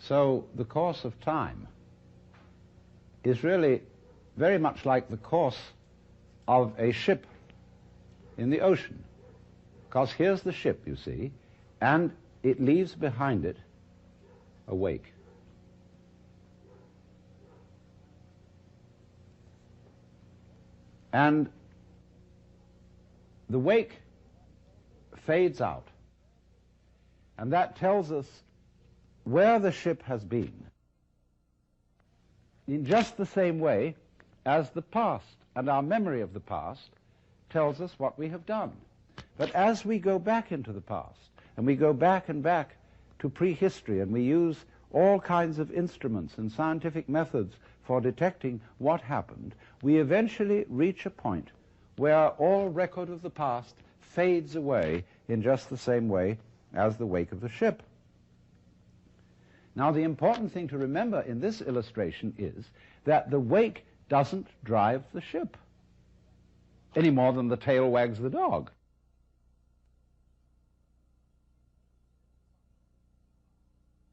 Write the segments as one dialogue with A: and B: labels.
A: So the course of time is really very much like the course of a ship in the ocean. Because here's the ship, you see, and it leaves behind it a wake. And the wake fades out. And that tells us where the ship has been, in just the same way as the past and our memory of the past tells us what we have done. But as we go back into the past, and we go back and back to prehistory, and we use all kinds of instruments and scientific methods for detecting what happened, we eventually reach a point where all record of the past fades away in just the same way as the wake of the ship. Now, the important thing to remember in this illustration is that the wake doesn't drive the ship any more than the tail wags the dog.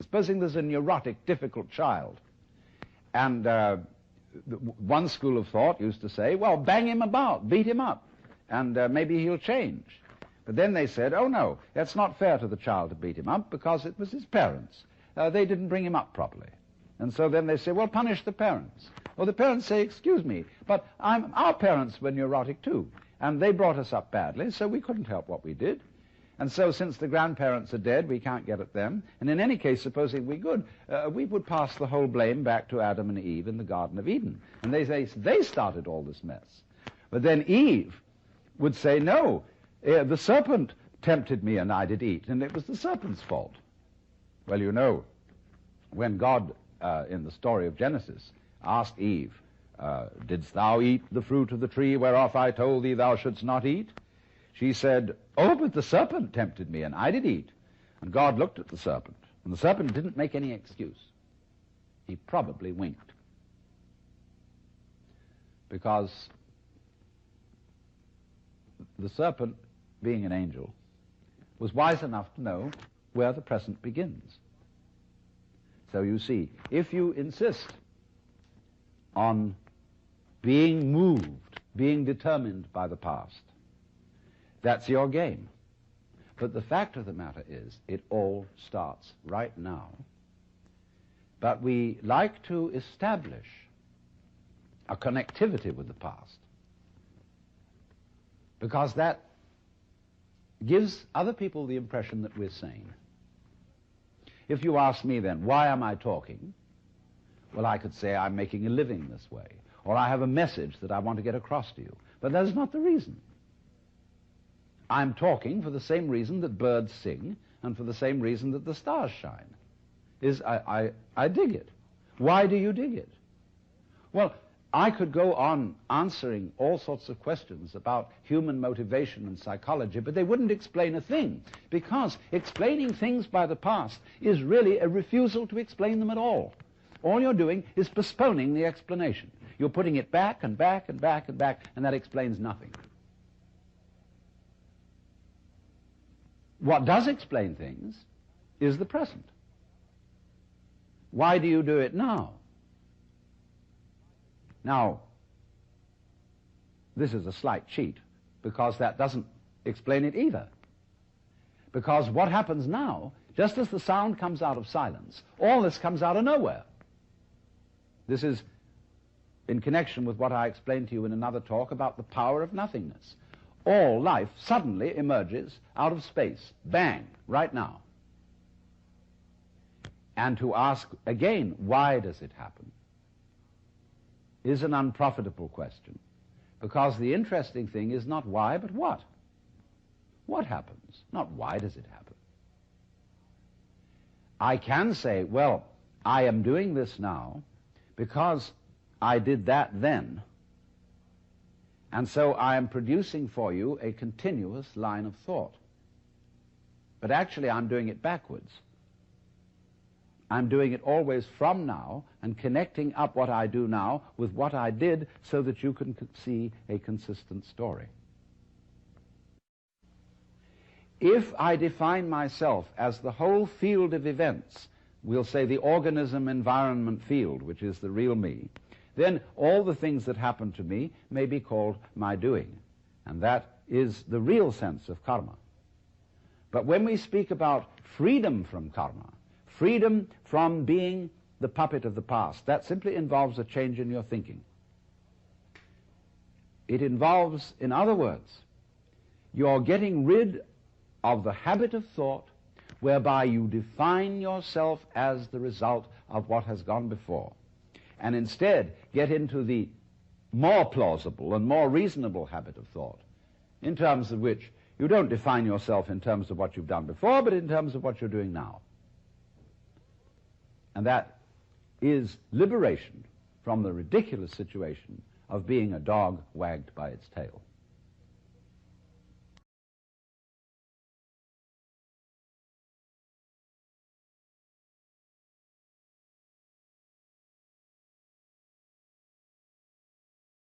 A: Supposing there's a neurotic, difficult child, and one school of thought used to say, well, bang him about, beat him up, and maybe he'll change. But then they said, oh no, that's not fair to the child to beat him up because it was his parents. They didn't bring him up properly. And so then they say, well, punish the parents. Well, the parents say, excuse me, but our parents were neurotic too, and they brought us up badly, so we couldn't help what we did. And so since the grandparents are dead, we can't get at them. And in any case, supposing we could, we would pass the whole blame back to Adam and Eve in the Garden of Eden. And they say they started all this mess. But then Eve would say, no, the serpent tempted me and I did eat, and it was the serpent's fault. Well, you know, when God, in the story of Genesis, asked Eve, didst thou eat the fruit of the tree whereof I told thee thou shouldst not eat? She said, oh, but the serpent tempted me, and I did eat. And God looked at the serpent, and the serpent didn't make any excuse. He probably winked. Because the serpent, being an angel, was wise enough to know where the present begins. So you see, if you insist on being moved, being determined by the past, that's your game. But the fact of the matter is, it all starts right now. But we like to establish a connectivity with the past, because that gives other people the impression that we're sane. If you ask me then, why am I talking? Well, I could say I'm making a living this way, or I have a message that I want to get across to you. But that is not the reason. I'm talking for the same reason that birds sing and for the same reason that the stars shine. I dig it. Why do you dig it? Well, I could go on answering all sorts of questions about human motivation and psychology, but they wouldn't explain a thing, because explaining things by the past is really a refusal to explain them at all. All you're doing is postponing the explanation. You're putting it back and back and back and back, and that explains nothing. What does explain things is the present. Why do you do it now? Now, this is a slight cheat, because that doesn't explain it either. Because what happens now, just as the sound comes out of silence, all this comes out of nowhere. This is in connection with what I explained to you in another talk about the power of nothingness. All life suddenly emerges out of space, bang, right now. And to ask again, why does it happen, is an unprofitable question, because the interesting thing is not why, but what. What happens? Not why does it happen. I can say, well, I am doing this now because I did that then, and so I am producing for you a continuous line of thought. But actually I'm doing it backwards. I'm doing it always from now and connecting up what I do now with what I did so that you can see a consistent story. If I define myself as the whole field of events we'll say the organism-environment field, which is the real me, then all the things that happen to me may be called my doing. And that is the real sense of karma. But when we speak about freedom from karma, freedom from being the puppet of the past, that simply involves a change in your thinking. It involves, in other words, you're getting rid of the habit of thought whereby you define yourself as the result of what has gone before, and instead get into the more plausible and more reasonable habit of thought, in terms of which you don't define yourself in terms of what you've done before, but in terms of what you're doing now. And that is liberation from the ridiculous situation of being a dog wagged by its tail.